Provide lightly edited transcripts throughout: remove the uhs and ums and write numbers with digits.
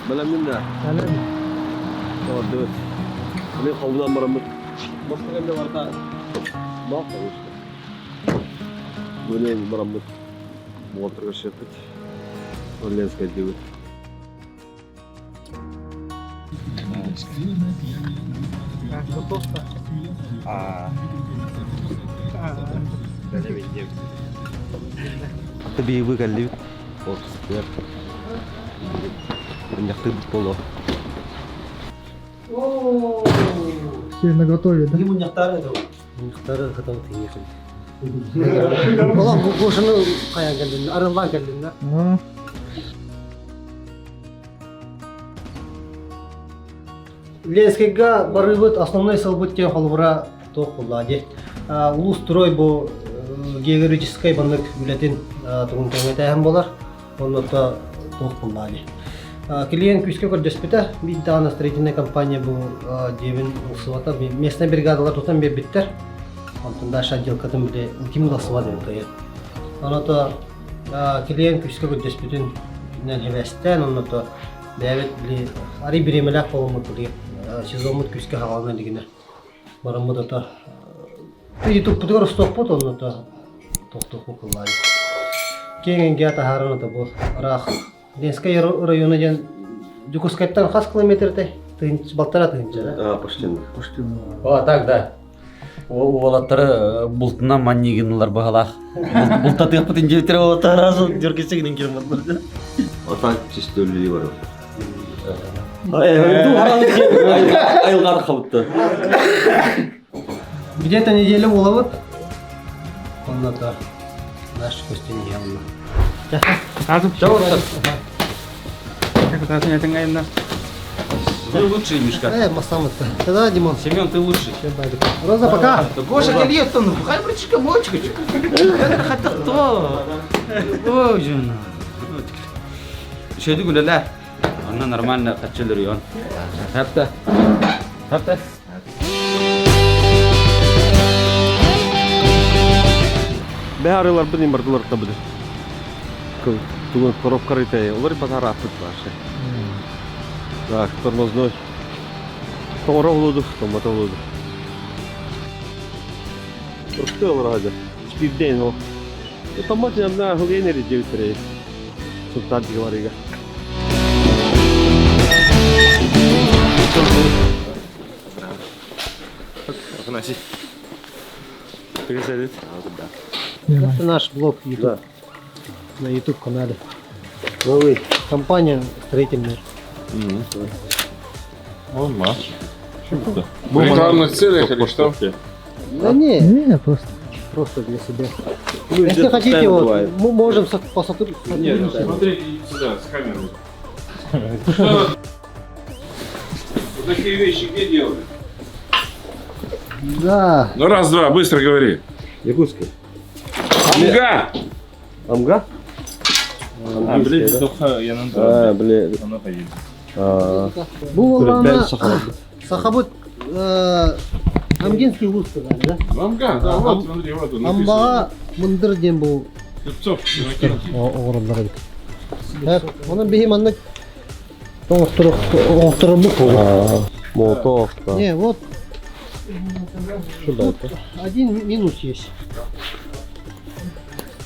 Benim de. Öyle mi? Doğru evet. Hani havludan maramız. Başka evde var da. Bak işte. Böyle maramız. Motor şirket. Öyle eskidi. Tapi ibu kali. Oh, biar. Banyak tuh polo. Все наготове, да? Ему нехтары да. Нехтары хотел тиешин. Ола бушыны каян келдин, арылган келдин да. Ленскийга барыбыт основной салбыттен холбура ток буллади. Улус строй бу геологической баннык билетин тугун кеңетем болар. Онда ток буллади. Клиент күскө көрдөспүтө бир дана строительная компания бу дебин усуата местный бригадалар тутан бербиттер. Антында отделкатын биле ултимда сува деп коет. Анато клиент күскө көрдөспүтүн нен хевестен онда бәбет биле ари биремелак болмут биле сезонмут күскө хагалына дигине. Барамыда та YouTube путугар стоппут онда токток кыллар. Кеңенге тахарына да бу рах Ленский районы ден Дюкускайттан хас километрде балтара тыгынча, да? Почти. О, так, да. Олаттары бултына маннигинлар багалах. Булта тыгып инжектер отаразы жүркесегинен кирим болду. Ата чистөлү бар. Айылгар калыпты. Где-то неделю болот. Онда наш костюм явно. Как это снятый гаимна? Ты лучший, Мишка. Масамыт-то. Тогда, Димон. Семен, ты лучший. Роза, пока. Гоша, кельет он, хай бричка, бочка. Хотя кто? Ой, жена. Шеди гуляла. Она нормально качелер yon. Хапта. Хапта. Бәрілер білін бардылар да бұды. Тугун коробка ритей, олар фотографит башы. Так, тормозной. Тоңра улуду, томата улуду. Просто олар хады. Спивдейн ол. Томаты намна хугейнери девитрей. Субтат говорига. Афанасий. Пересадит. Это наш блог YouTube. На YouTube канале. Новый. Компания строительная. Он маш. В рекламных целях или что? Да не, Не, просто. просто для себя. Если хотите, вот, мы можем посотрудничать. Нет, смотрите сюда, с камерой. Что? Вот такие вещи где делают? Да. Ну раз-два, быстро говори. Якутский. Амга! Амга? Блин, только я надо. Блин. Она поедет. Был она Сахабут Амгинский вуз сказали, да? Амга, да, вот, смотри, вот он написан. Амбаға мындыр дем бұл Купцов, накиньте. оғырындары бит. Оның бейманлык оңықтыры бұл. Молотов. Не, вот Сюда это. один минус есть.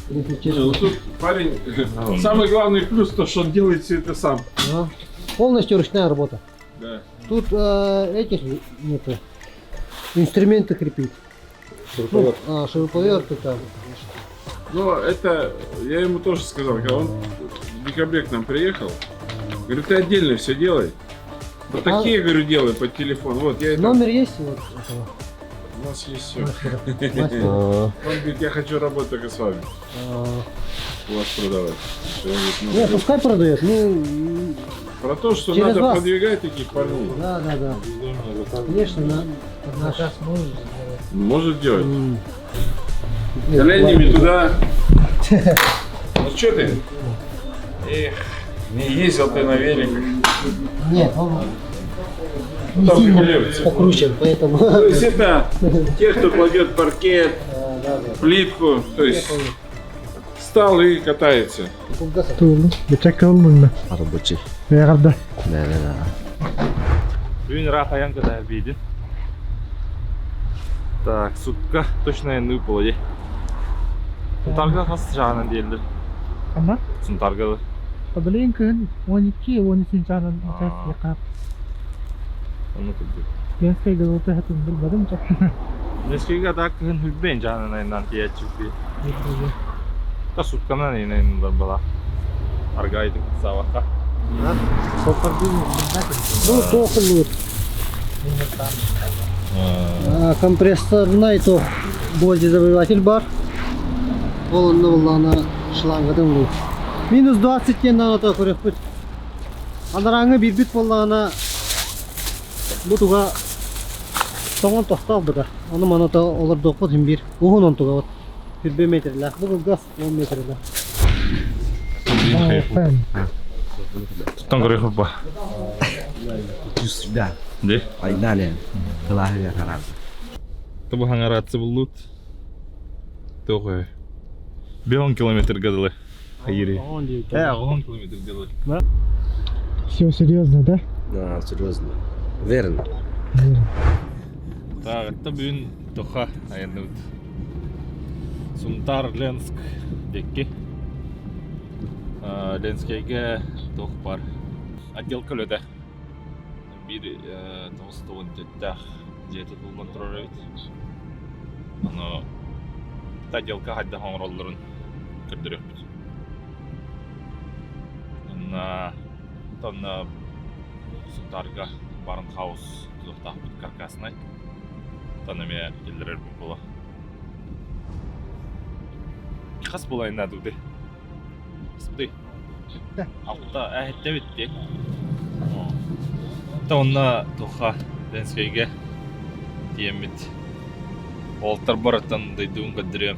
Если Не, честно. ну тут парень, самый главный плюс то, что он делает все это сам. Да. Полностью ручная работа. Да. Тут этих нету. Инструменты крепить. Шуруповерты там. Но это, я ему тоже сказал, когда он в декабре к нам приехал, говорю, ты отдельно все делай. Вот такие, говорю, делай под телефон. Вот я это, Номер есть вот этого у нас есть все. мастера? Мастера. Он говорит, я хочу работать только с вами, у вас продавать. Я говорю, ну, Не, пускай продает. Ну, про то, что через надо вас. продвигать таких парней. да. Конечно, наш. Может делать. М. Коленями туда. Ну что ты? Эх, не ездил ты на великах. Нет, он Ну, там регулируется. покручен, поэтому. То есть это те, кто кладет паркет, Да. плитку, то есть встал и катается. Tuğlu. Geçek olmadı. Рабочий. Beyarda. Да. Бүгін рахаян когда виден. Так, сутка точно енді болады. Сунтарга қас жағынан делдір. Ama Сунтарга. Bileyin kın 12-13 canın içerisinde yakar. Onu kıldı. Ben sayıda olta hatun bilmedim çok. Neskega da kın hübben жағынан айынан тия чүппе. Та сутканан айынан бар бала. Аргайды савақа. Ну, тоқылыр. Компрессорный то бози завоеватель бар. Ол онны боллана шлангыдың бұл. Минус 20 кен ана то көрек бүт. Анараңы bir бүт боллана бұтуға соңын тоқталды да. Оны мана то олар доқпыт бір. Оғын он туға от. 1 метрлі. Бұл газ 10 метрлі. Ben. Tutan көрек ба. Да. Де? Айдали. Кылахы харап. Табы хаңаратсы бұлдут. Тоғы. 10 километр гадылы. Хайри. 10 километр гадылы. Все серьезно, да? Да, серьезно. Верно. Так, это бүгін тоқа айында өт. Сунтар Ленск декке. Ленскейге тоқ бар. Отдел көлөді. Bir 9-10 жеті тұлдан тұрар өйт. Оны отделка қайда қоңыролларын көрдірек бүт. Онна Сунтарға барын хаус тұзықтақ бүт каркасына. Танаме елдерер бүт бола. Қас болайын әдуді. Қас бұдай. Алта әхетті бітті. Онна тоқа Ленскейге тиемет. Олтар бараттан дайдуын көддірем.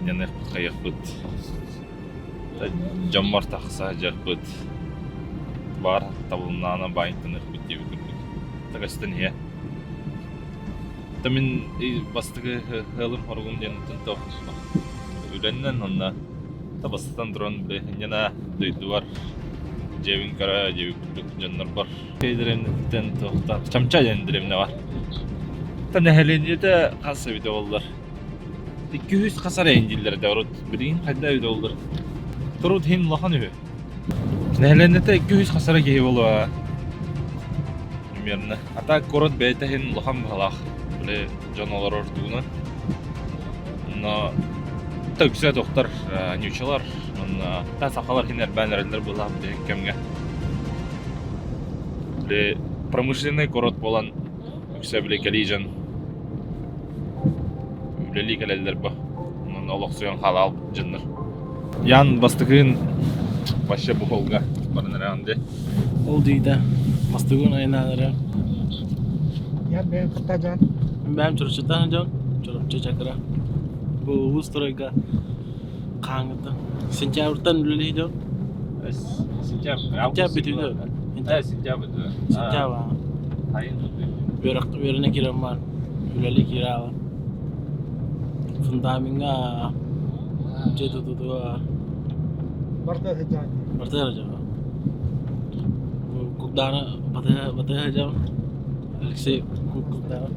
Әнен әқпіт қайық бұд. Жаммар тақса жақ бұд. Бар табылынана байынтын әқпіт дебі көрдік. Тағастын е. Мен бастығы ғылым хорғым денітін тоқ. Үйленнен онна табастан тұран біле. Әнена дойду бар. Жевин кара, жевин күрдік жаннар бар. Кейдіремден тоқтап, чамча жендіремне бар. Тәне әленеде қасы үйде олдар. 200 қасар әйінділер де ұрыд. Бірін қайда үйде олдар. Тұруд хен лақан үйі. Әленеде 200 қасара кейі болу. Примерно. Ата көріт бәйті хен лақан бағалақ. Біле жан олар ұрдуына. Но тәуксе тоқтар, нючалар. Та сақалар хенер бәнерлер была деген кемге. Біле промышленный корот болан үксе біле кәлейжан. Біле кәлелер ба. Олық суян халал жынныр. Ян бастығын башы бұқолға барыныр әнде. Ол дейді. Бастығын айналары. Ya ben kıtacan. Ben çocuktan hocam. Çocuk çakıra. Bu usturayga kanıtı. Sentyabr'dan bile hocam. Sentyabr bitiyor. Sentyabr. Sentyabr. Hayır. Verene giren var. Üleli kira var. Fundaminga cetu tutu Barda hıcan. Barda hocam. Bu kukdana batı hocam. Alexey kukdana.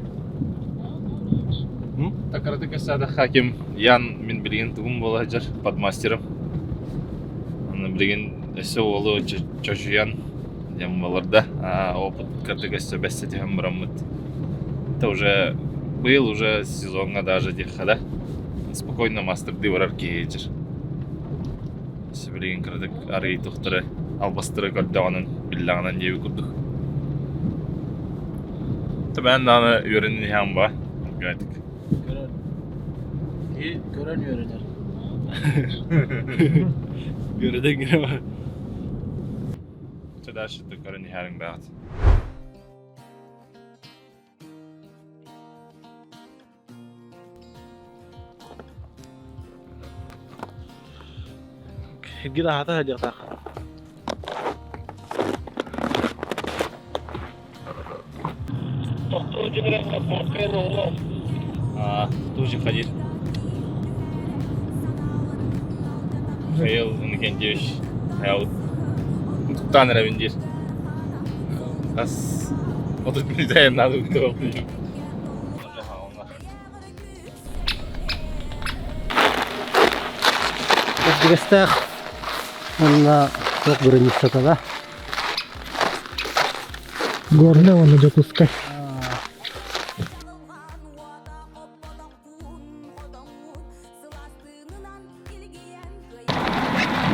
Такарды кәсәді хаким Ян мен білген тұғым бола жар подмастерім. Оны білген әсі олы чөжуян дем боларда. Опыт кәрді кәсі бәсті тем бұрамыд. Это уже был уже сезонға даже дехада. Спокойно мастерді барар кейджір. Әсі білген кәрдік арай тұқтыры албастыры көрдіғанын білдіғанын дебі күрдік. Təbən dağını öğrenin hem var. Gaydik. Gören öğrenir. Göreden giremez. Çada şıttı görün herin bağıt. Gida hata hajak tak. Тоже ходить. Михаил Никентьевич. Хаял. Туктан рабиндир. Ас. Вот тут не даем надо было. Дигестах на ток граница тогда. Горная он идет узкая.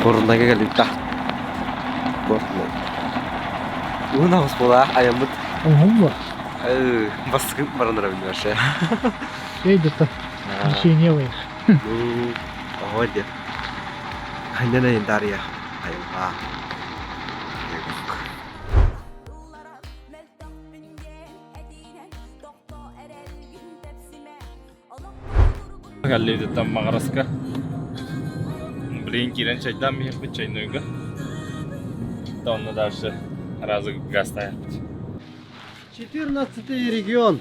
Борунага галитта. Борунга. Унамыз бола, аямыт. Ого, Баскып барандар бин вообще. где-то решение. Ahodia. Hanya na Daria. Aywa. Галлейде там Магараска. Блин, кирен чайдан михе пит чайнойга. Да он дальше разы гастая. 14-й регион.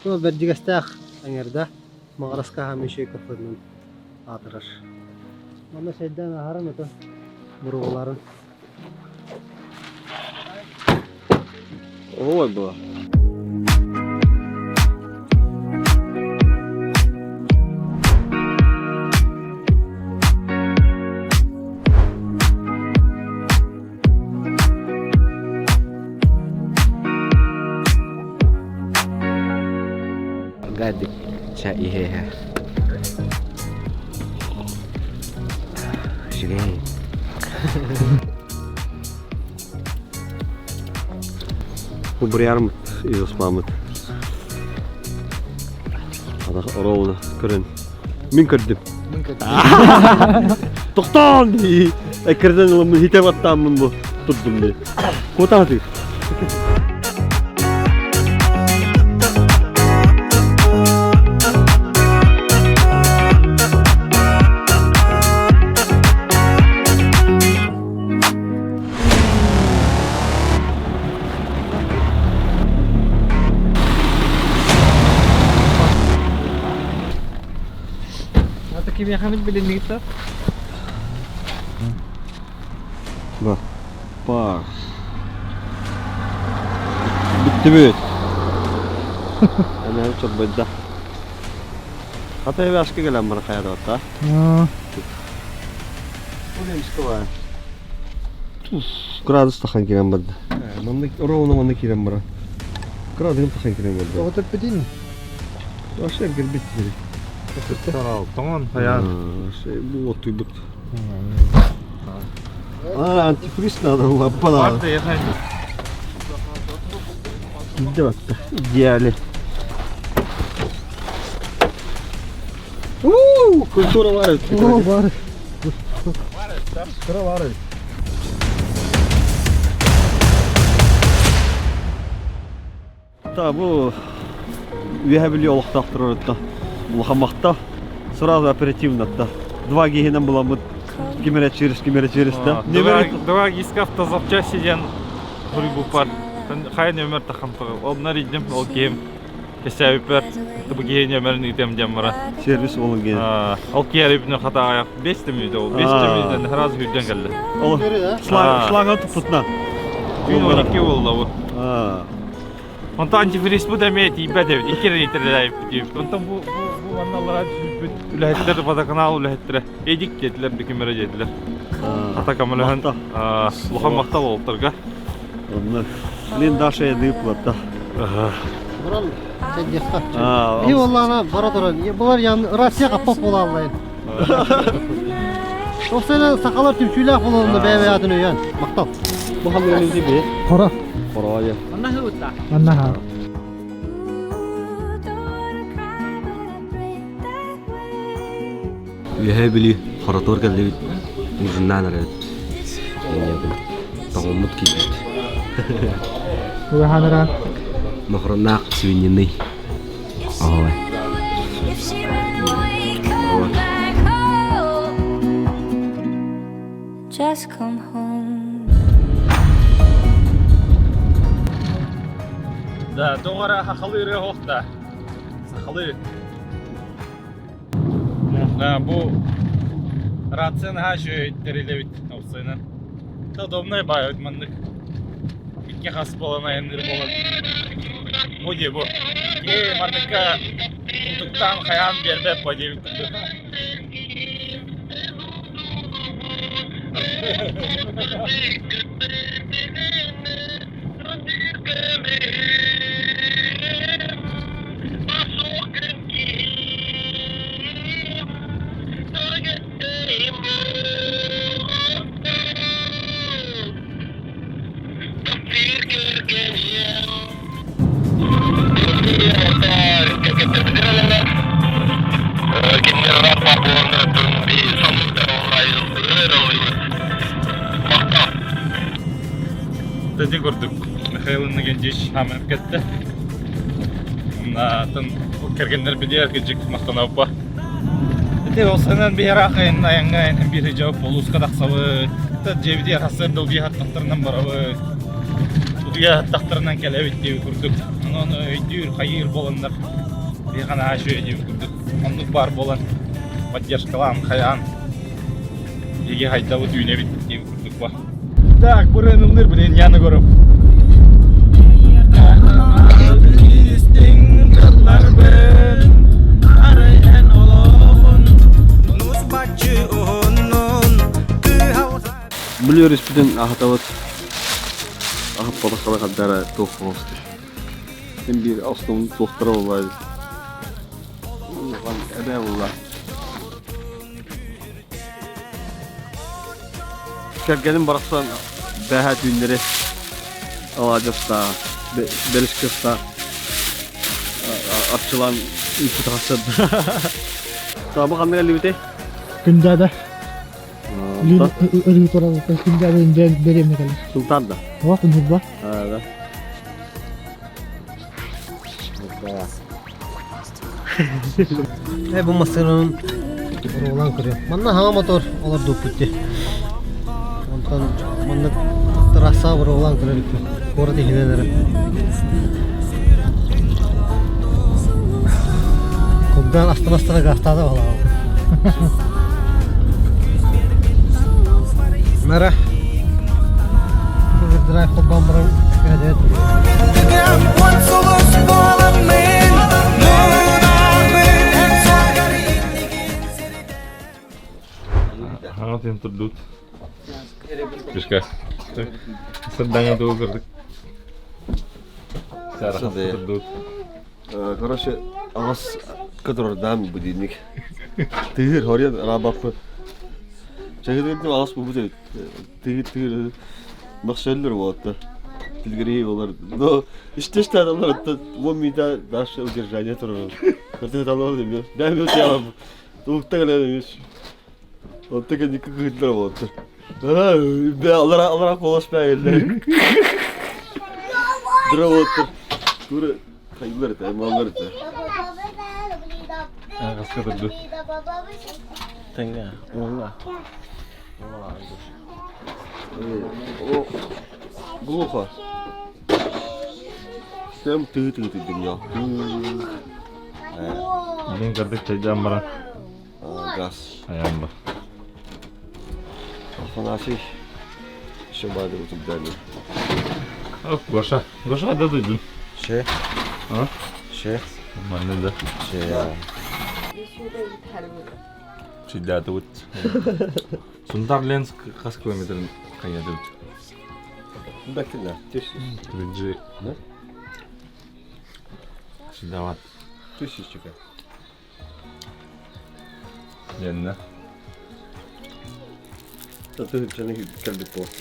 Кто бер дигестах аңерда. Магараска хамише кафырнын атырыр. Мана шайдан ахарым это буруларын. Ой, было. Гадик, ча ихе. Жирей. Убриармыт, Иосмамыт. Ада оровна көрөн. Мин көрдүм. Токтон ди. Экерден улам хитеп аттамын бу. Турдум ди. Котаты. Kim Hamid bilinmekte. Bak. Bak. Bitti büyük. Ana çok bedda. Hatta eve aşkı gelen bana kayada hatta. Bu neymiş ki var? Tuz. Gradus takan kiren bedda. Mandık orovuna mandık kiren bana. Gradus takan kiren bedda. Otur bedin. Aşağı gel bitti. Tamam, hayal. Bu otuy bit. Aa, antifriz ne adam var bana. Var da yeter. Gitti bak da. İdeali. Kultura var. Var. Kultura var. Ta bu üyebiliyor olaqtaqtır orada. Булхамахта сразу оперативно та. Два гигенен буламыт. Кимере через та. Два гискафта запчастиден хуригу пар. Хай номер тахампа. Обна ридем, ол кем. Кесәүпер. Тубу гиген номерин итем демара. Сервис болун ген. Ол киярибне хата аяк 5 миллион ол. 5 миллион раз хүдден келди. Ол шланга тупутна. 12 болду бу. Онта антифриз бу демет ибедев 2 литрлайып дип. Онта бу ванналар үләһеттер водоканал үләһеттер. Эдик dediler бикемере dediler. Ата камалахан лухан мактал олтырга. Онны мен даша едип латта. Буран сәддехта. И оллана бара тора. Булар Россияга поп була албайын. Оксана сакалар түмчүләк булганда бәябәятын өйән. Мактал. Бу хамланы диби. Кара. Карая. Аннаха. Üyebili harator geldi. Ucundan aradı. Tamamut ki. Bu hanara. Mahranak свинины. Ой. Just come home. Да, доғара хақалы үре хоқта. Сақалы. Да, бұл Рацин хаши терелевит овсайнан. Удобный байот мандык. Икки хас болана эндир болот. Моди бу. Мандыкка ултуктан хаян бербеп подебит. Dedi gördük. Mikail'in genç hamam ketdi. Ondan kergenler bir diğer gecik maqtanab ba. Dedi olsanan bir yara kayın ayanga bir cevap olus kadak savı. Ta cevdi hasır dolgi hattlarından barabı. Uya tahtlarından kelebet diye gördük. Onu öydür hayır bolanlar. Bir gana aşı diye gördük. Onluk bar bolan. Поддержкалан хаян. Еге хайдавы дүйне бит диye gördük ba. Так, буренымдыр билен яны көрөм. Biliyoruz bütün ahatavat. Ahap balıklara kadar tohum olsun. Hem bir aslında doktora olaydı. Ede valla. Kergenin baraksan beha düğünleri alacaksa, belişkista açılan ülke tahsıd. Sabah kandı geldi bite? 근자다. Ölü torabı. 근자다 önce beremne kalır. Sultan da. Vah bunu bak. Evet. Bu masırın olan kırıyor. Manna hava motor olur döküldü. Ondan manna terasa var olan kırıyor. Orada hileleri. Kumdan astana gastada var. Merhaba. Bu drive kubban buran evet. Hangat yang terdut. Кишка. Sedang itu kerdik. Cara terdut. Короче, ағас который дам будильник. Тыгыр хорьян рабапы. Чагыдырдым ағас бұл бұзай. Тыгыр мақшаллар болатты. Тілгірей олар. Но іште адамлар 10 минута дальше удержание тұрыр. Көртен адамлар дейм. Бәм өте алам. Уқта қалай емес. Он так они как Гитлер вот. Allah kolas beyler. Dravotlar. Kuru kayıplar da, mallar da. Kaska terdut. Tengah, ulah. O глухо. Sen tığ dünya. Ini kerdik cajam barang. Gaz. Ayam bah. Fanasi. Şebade utubdani. Oh, Goша. Goша da duydun. Şey. Ha? Şey. Mana da. Şey ya. Sudah tuh. Suntar lens kas kilometer kayaknya tuh. Bakın tüs. Birinci. Ne? Sudah wat. Tüs çıkar. Yanına. Tatlı canı kalbi post.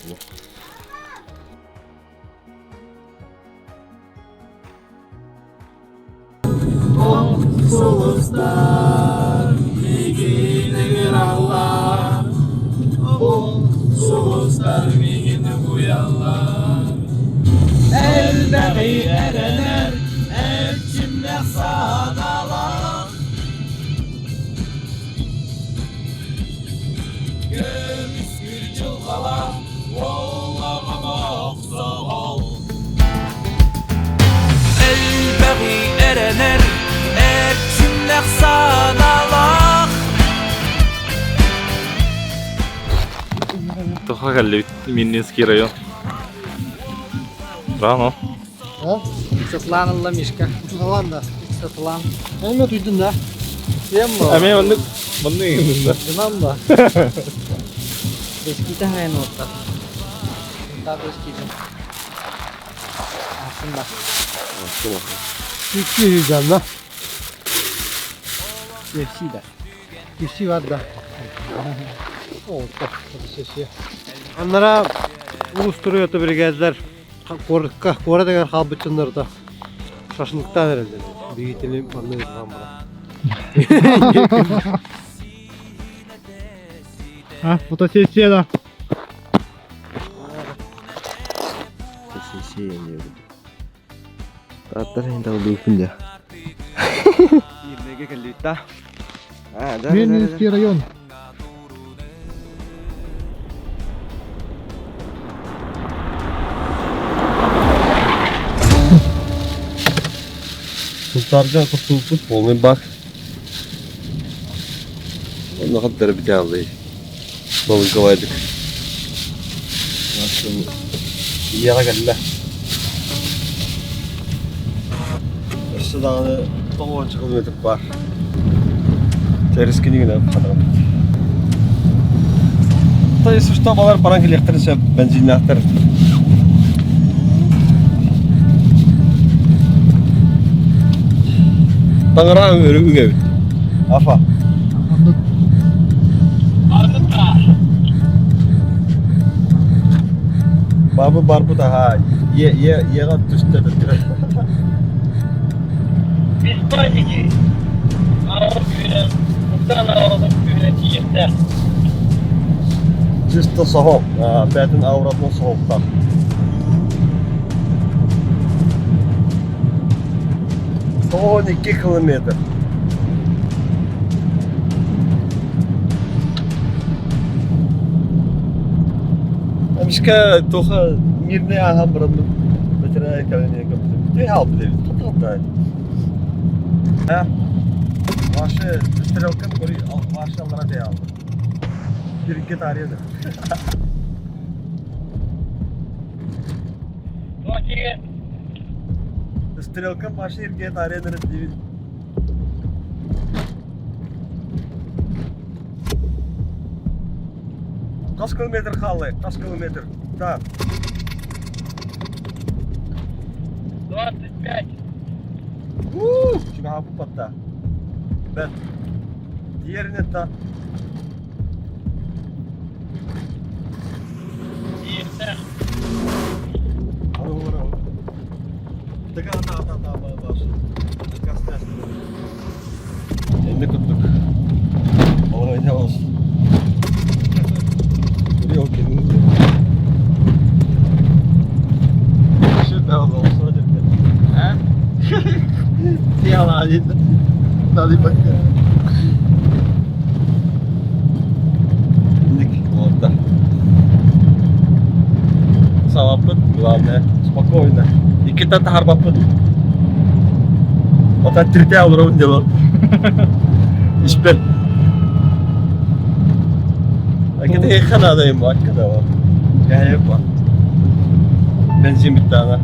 Тоха geldi Миннинский район. Рано. Ha? Светлана Мишка. Tutulan da. Светлана. Elime duydun da. Кем был? Әме бандык еңдіңді. Диман ба? Бескитен мен отта. Да бескитен. Aslında. Çiftçi yiyeceğim da. Kefsi de. Kişi var da. Oldu. Sesi. Onlara Ulusturuyot'u brigadlar. Korkka, kora degan halbıçınlar da. Şaşınlıktan herhalde. Büyütelim anlayız lan bana. Ha, fotosesiye da. Sesi yemiyorum. Tatar yang tahu dukun ya. Ini kan lita. Minninski rayon. Kurtarca kurtulduk. Olmayı bak. Onu kadar bir tane alayım. Balık kavaydık. Nasıl? İyi yana geldiler. Üstü dağını 10 kilometre var. Tereskini yine kadar. Tabii suçta balar paran elektrikse benzinli aktar. Tanrı öyle Afa. Barbu da ha. Ye düştü de direkt. Чисто соғып, бәтін ауыратын соғыптар. Он 2 километр. Мишка тоха мирный ағам бұрын бітірі кәліне көптім. Түй алып білеміз, тұтылды. Ваши стрелкам көрі, ваши аллара дей алды. Birlikte tarihe de. Стрелка başı irgeye tarihe de değil. Kaç kilometre kaldı? Kaç kilometre? Da. 25. Şimdi ha bu patta. Ben. Diğerine ta. Elini kuttuk. Olay ne olsun. Buraya o kendiniz de. Şu da olsun hocam. He? Yalan değil. Hadi bak. İndik orada. Savapın, главное, спокойно. И kita harapın. Otak Türkiye olur onu diyor. İşbel. Hakikaten yakın adayım bu hakikaten var. Yani yok var. Benzin bitti ana.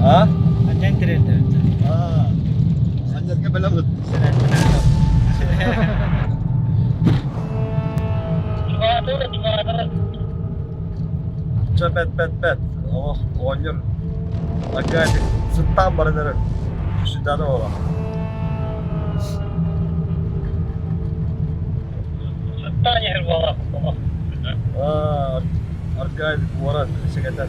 Ha? Anjen trende. Ha. Sancar ke belum. Cepet bet. Oh, oynuyor. Agak zıttan barınları. Şurada da var. Zıttan yer var. Aa, agak var sekitar.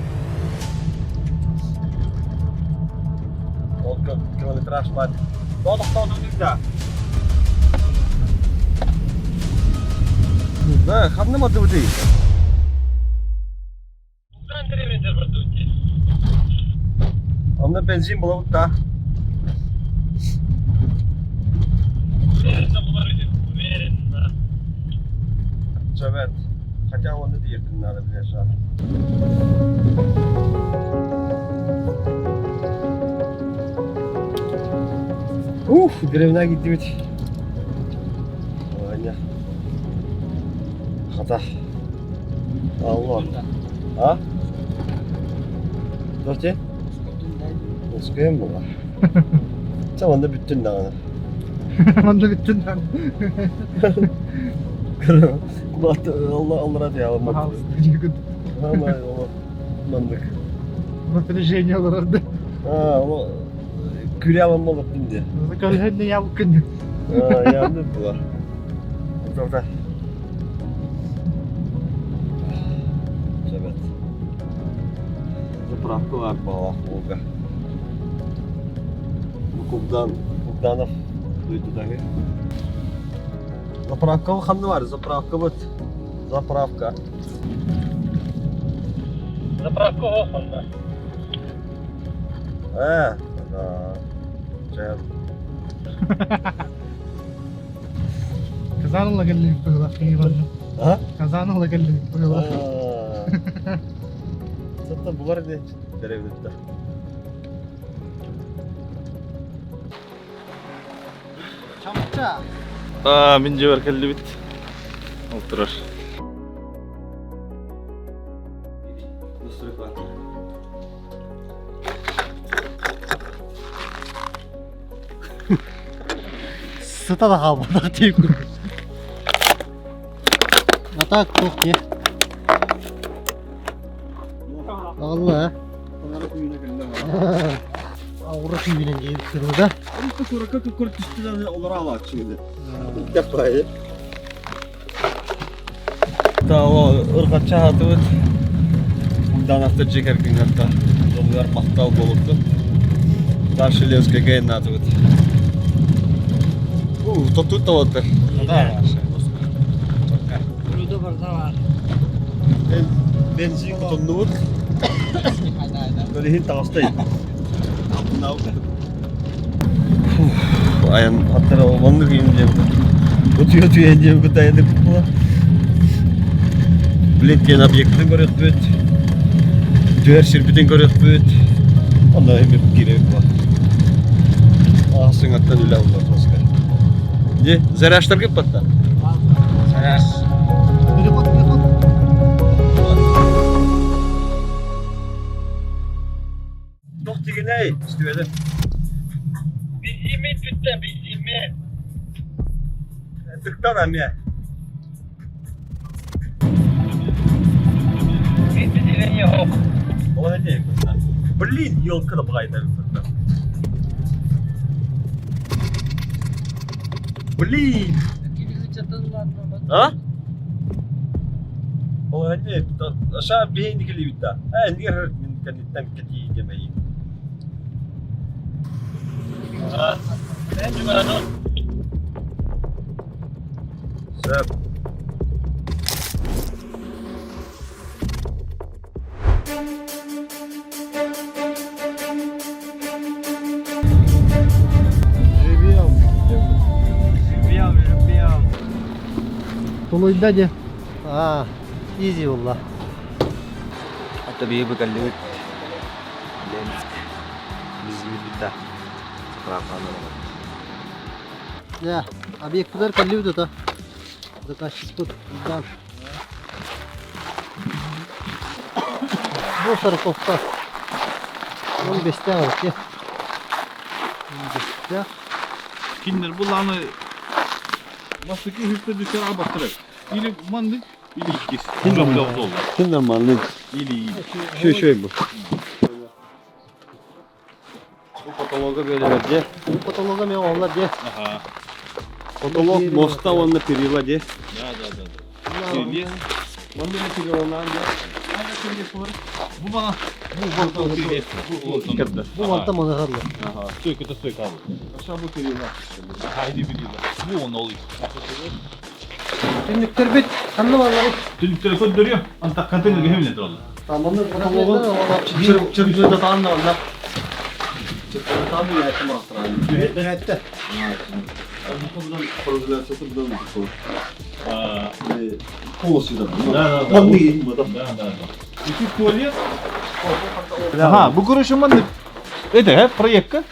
10 kilometre asfalt. Doğru da. Да, хавна маты вот эти. А на бензин было вот так. Evet. Хотя он это ехать надо, конечно. Деревня gitti bit. Hata. Allah. Ha? Dörtte? Uskuyum mu var? Tamam da bütün dağını. Onda bittin lan. Allah Allah hadi ya. Mahal sıkıcı. Ama Allah. Mandık. Напряжение olurdu. Ha o küre alınmalık şimdi. Zakalhen ne yapkın. Ha yandı bu var. Orada. Evet. Zapravka var bağlı Volga. Bu Kubdanov duydu dahi. Zapravka mı kandı var? Zapravka bıt. Zapravka. Заправка Оханда. Да. Kazanınla geldik böyle. Ha? Kazanınla geldik böyle. Zaten bu var ne? Derevde. Çamça. Mince var kelli bit. Oturar. Sıta da kalmadı deyip. Atak çok ye. Allah. Uğraşın bilen geyip kırıldı. Bu sonra kurt üstünden onları alak şimdi. İlk defa ya. Tamam, ırgat çağırdı. Bundan hafta çeker gün hatta. Onlar maktal boluktu. Karşılayızka gelin adı. Tuttu da oldu. Benzin kutundu. Böyle hiç tavstayım. Ayağın hatta olmanlık yiyeceğim. Otuyor yiyeceğim bu dayanıp bu. Biletken obyektini görüyoruz büyüt. Düğer şirbetin görüyoruz büyüt. Ondan hem bir gireyim var. Ağzın attan öyle olur başka. Ne? Zaraşlar gibi batta. Zaraş. Telefon. Çok tigin ey. İstiyordu. Tıktan hem ya. O ne diyeyim? Блин, елка на брайдер. Блин. Ha? O ne diyeyim? Aşağı bir yeni geliyor bir daha. Ne kadar min kanitten kati demeyi. Sep. Doluydu de. Easy valla. Hatta bir bekal limit. Lensk. Bizim bitta. Zapravka Ya, obyektler kalıyordu da. Заказчик тут дам. Bu sarıkofta. 15 tane var ki. 15 tane. Kinder bulanı Masaki hüsnü düşer abattırır. İli mandık, ili ikis. Kinder oldu. Kinder manlık. İli. Şey bu. Bu kataloga böyle verdi. Bu kataloga mı onlar diye. Aha. Katalog Mosta onunla perila diye. Da. Söyle. Onunla perilanan diye. Bu bana. Bu volta kirgetti. Bu manta manahırlı. Aha. Söyküte söyk aldı. Aşağı bu perila. Haydi biliyorlar. Bu onun oluyor. Günlükler bit. Kanlı vallahi. Tülük telefon dönüyor. Anta kantine gehemine duralım. Tamam bunu katalogun. Çırpıcı da tamam da onlar. Çırpıcı da tamam ya ettim rastırayım. Evet. Bu kadar projeler satı buradan bu. Aa. Kolosuydu. Da. Ben de yiyeyim adam. Da. İki tuvalet. Aha, bu kuruşumandık. Ede proyekka.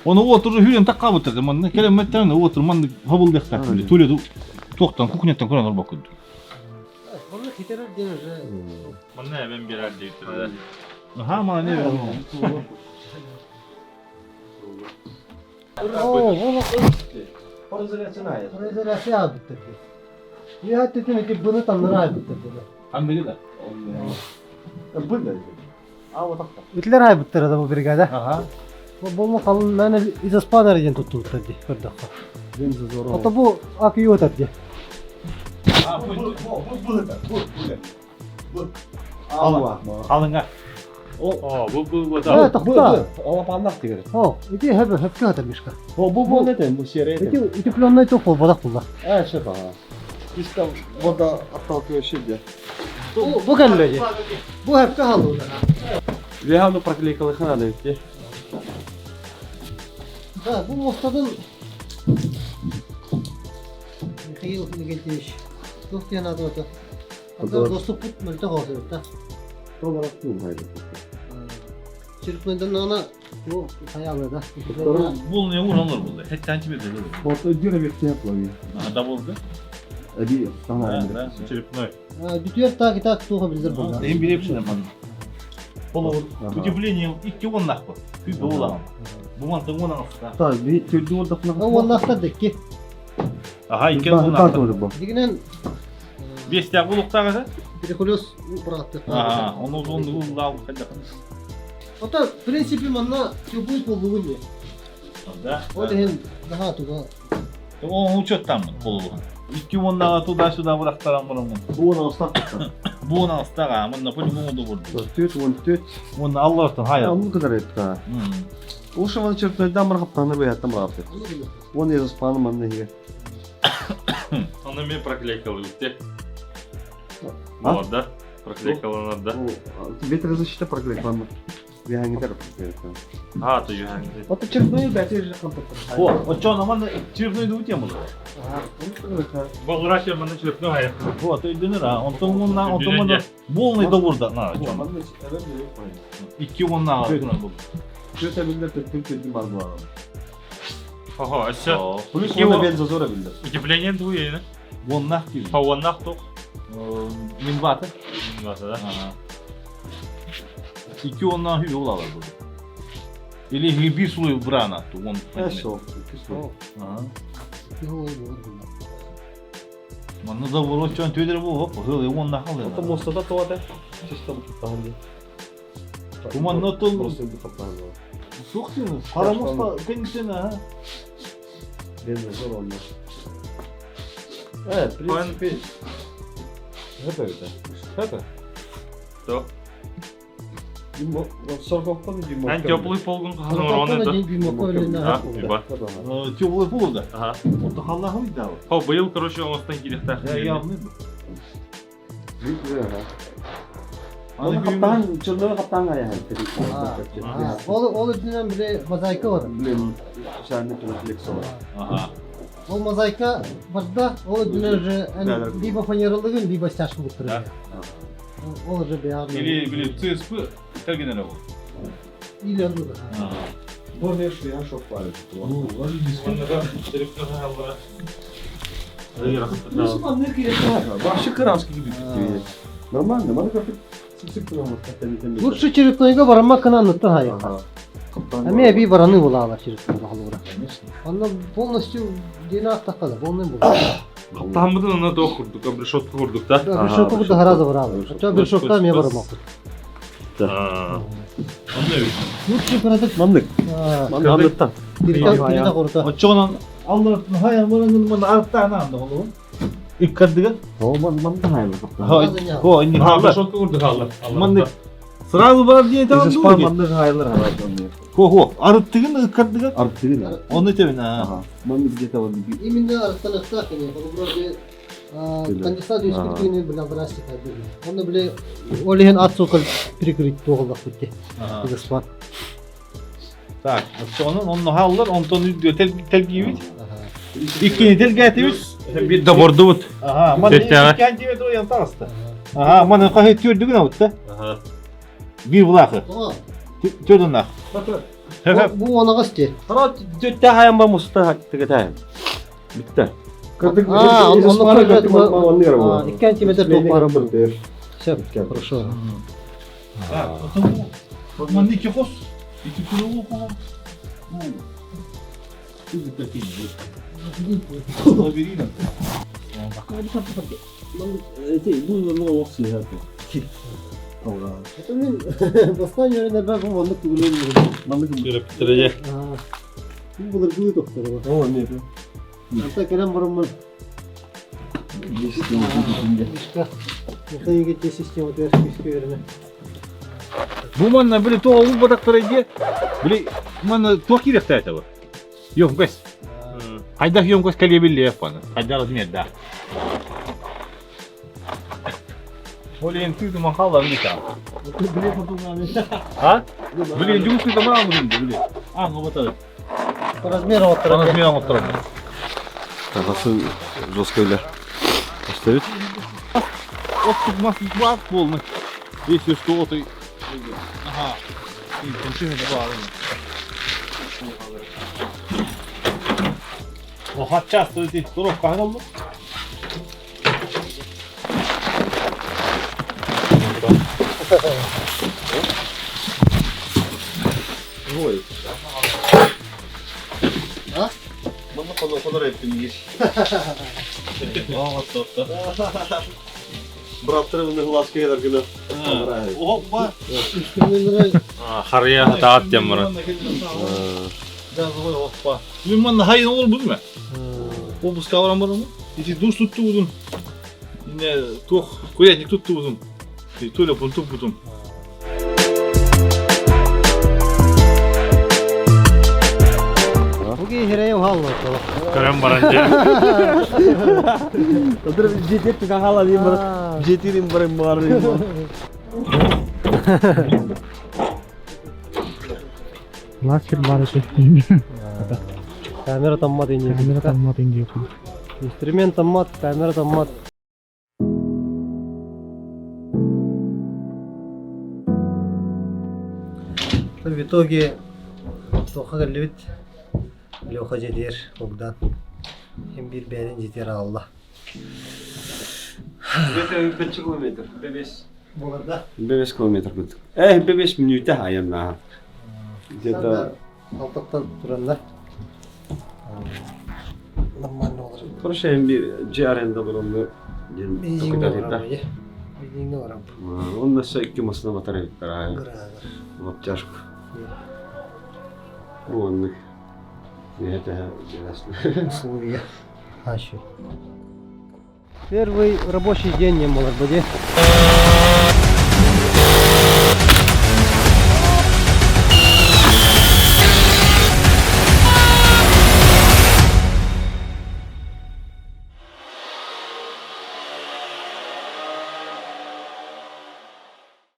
Onu oturur hülen takka batırdı. Man kilometrelerine oturur man habul dektar. Tuvalet toktan kukunyetten kuran bakıyordu. Bitirir denir. Bana hemen birer deyip Ha mana ne ver? Onu Organizasyonu ayet. rezervasyon abi bitirdi. Nihat dedi ki bunu tanrı abi bitirdi. Hem biri de. Bu ne? Ama tak. Ütler abi bitirdi bu brigada. Aha. Bu mu kalın ben iz Ispanlar için tuttu bitirdi. Bir dakika. Deniz zor. Hatta bu akıyor ötedi. Allah. Alınga. Bu Evet, takta. Ama pandak diyor. O, idi hep katılmış ka. Bu neden bu şere? İki planlayı çok bol badak bunlar. Evet şef ha. İşte burada atlatıyor şimdi. Bu gelmedi. Bu hep kahalı. Реально проклейкал их надо идти. Ha, bu Mostad'ın Mikhail Nigeltiş. Çok yan adı var. Hatta dostu put mülte oldu da. Doğru attım haydi. Çırpmadan ana bu hayalı da. Bu ne vurulur burada? Hiç tançı bir dedi. Orta göre bekle yapıyor. Da buldu. Hadi sana Ben çırpınıyor. Bitiyor ta ki ta tuha bilir bunlar. Benim bile hepsine bana. Olur. Удивление iki onlak bu. Bir doğulan. Bu mantığı ona nasıl? Tabii bir türlü orada falan. O vallahi da ki. Aha iki Ben onlak. bu. Diginen Beş tane bulukta kadar. Trikolos bıraktı. Aha, onu uzun da aldık. Hatta prensipi manna çubuğu kolluğu ne? Da. O da hem daha tuga. O uçottan mı kolu? İki onlağa tuda şuda bıraktıran bunu. Bu ona ıslak. Bu ona ıstağa, bununla poli bunu da vurdu. Tüt. Bunu Allah'tan hayal. Ya bu kadar etti ha. O şu an çırpmadan bana kaptanı bir hatta bıraktı. Onu yazı spanı manna hiye. Onu bir проклейкал üstte. Ha? Orada. Проклейкал orada. O ветер защита проклейкал. Bir hangi taraf prokleykan? Ha, to you hang. O da çırpmayı bence kapattı. O çon ama çırpnıydı bu tiyamı. Bu uğraşıyor bana çırpnı hayal. Bu atı dönür ha. Ondan da bolnay da burada. Na, çon. İki ondan altına bu. Köte bildir Türk dedim var bu arada. Aha, aşağı. Polis İki ona o- benzer zora bildir. İki bilen bu yayını. Vonnak gibi. Ha, onnak tok. Minbatı. Mesela. Aha. İki ondan hüve olalım burada. Eli bir sulu bırakın attı. Eşo. Aha. Bir hol bu. Manı da vurur çön tüyleri bu hop. Hılı ondan kalıyor. Hatta Mostada tuvalet. Çista bu kaptan. Kuman notun Просто bu kaptan. soksun. Paramız da kendisine ha. Benzer zor onlar. Evet, prinsipi. Hep öyle. Hep öyle. То. Димо, сорокопан Димо. Ben теплый полгун Sonra kalın kapına oranda. değil bir mokoyla Ha, ne? bir bak. Теплый пол да. Ага. Вот халаху да. О, был, короче, он остан кирихтах. Я явный. Onu kaptan, çıldığı kaptan var yani. O dönem bile mozaika var. Блин, şahane refleks var. Ага. O mozaika vardı. O dönem hani bir bafa yarıldığın bir baş taşkı bıktırıyor. O da bir ağır. Или ЦСП как генерал. İyi oldu da. Ага. Bu ne şu ya şok var. Müslüman ne kıyafet var? Başı kıraskı gibi tutuyor. Normal mi? Bana kapı sık duramaz. Bu şu çırıklayıga varanmak kana anlattın hayır. Ama bir varanı bulanlar çırıklayıga halıra. Ondan polностью dina takala. Bolnen bu. Там мы на то курдук, решетку курдук, да? Bir şoku bu da harazı var abi. Hatta bir şoktan mı varamak? Он не видит. Yurt dışı pratik. Mandık. Mandıktan. Bir de korta. Очонан Allah'ın hayal varanın bana arttağını andı oğlum. İlk kaddığı. Mandık hayal kaptan. Ho, inni Ha, hallar. решетку курдук алды. Mandık. Sırası var diye tamam Biz spam dur. mandık hayallar hayal diyor. Ho, arıttığın ilk kaddığı. Artık değil mi? Onu tevin ha. Aha. Mandık gete var. Именно арстанахта кене. Вроде кандидат исключение bila брасти кайбы. Оны биле олеген ат сокол прикрыть тоголдак битти. Кыргызстан. Так, onun hallar ondan tel gibi. İkinci tel getirmiş. Bir de bordu but. Aha, man Tekrar. ikinci vet o yan tarafta. Aha, man kahit gördüğün avutta. Ага. Bir bulakı. Gördün nak. Bu ona gasti. Harat jötte hayan ba musta hakikaten hayal. Bitti. он 2 сантиметр толпары был. Все, хорошо. Так, потому Роман iki хос, iki kuru okulu. Şimdi bakayım. Лабиринт. Это мен басқан жеріне бәк мамандық түгілеймін. Бирip bitirecek. Бұл бұлар күлі тоқтары бар. О, не, Ата келем бұрынмын. Ата егетте система тәріскеске беріне. Bu manna bile toğul badaklara ege. Bile manna toğ kirek tayta var. Yok kes. Hayda yok kes kalebilli yapana. Hayda razmiyet da. Oleyin tüydü mahallar bir tane. Bile kurtulmamış. Ha? Bile cümle tüydü mahallar bile. Ah, ne batar. Размер оттырып. Размер оттырып. Тағасы жесткойлар. Поставить? Оттық масыл бақ болны. Если что, то... Ага. И теншин это бар. O hat часто эти туров кагал. Ой. А? Мама кодор ettim gir. Bıraktırım laske kadar günü. Hoppa. 3000 lira. Harıya taat jamara. Жазғы hoppa. Мен мана хайын ол бұл ма? Обыска барам барам. Эти душ tuttu budum. Yine toh koyatnik tuttu budum. Telefon tuttu budum. Bugün hireyim hallı. Körem baranca. Otur jetet tukang halal diyeyim bana. Jetin bareng mar diyeyim. Лакер барышы. Камера таммат инде. Камера таммат инде. Инструмент таммат, камера таммат. В итоге тоха галбит Леха жетер огдан. Hem bir beğenin jeter Allah. Бете 5 километр. Бебес. Burada 5 километр күттік. 5 минутта аянна. Где-то alttan duranlar. Нормально olur. хорошо hem bir ciğerinde bulundu. Benzinde var ama ya. Benzinde var ama. Он нас 2 масына батарея тарай. Градус. В обтяжку. Вон. Это интересно. Условия. А что? Первый рабочий день не может быть.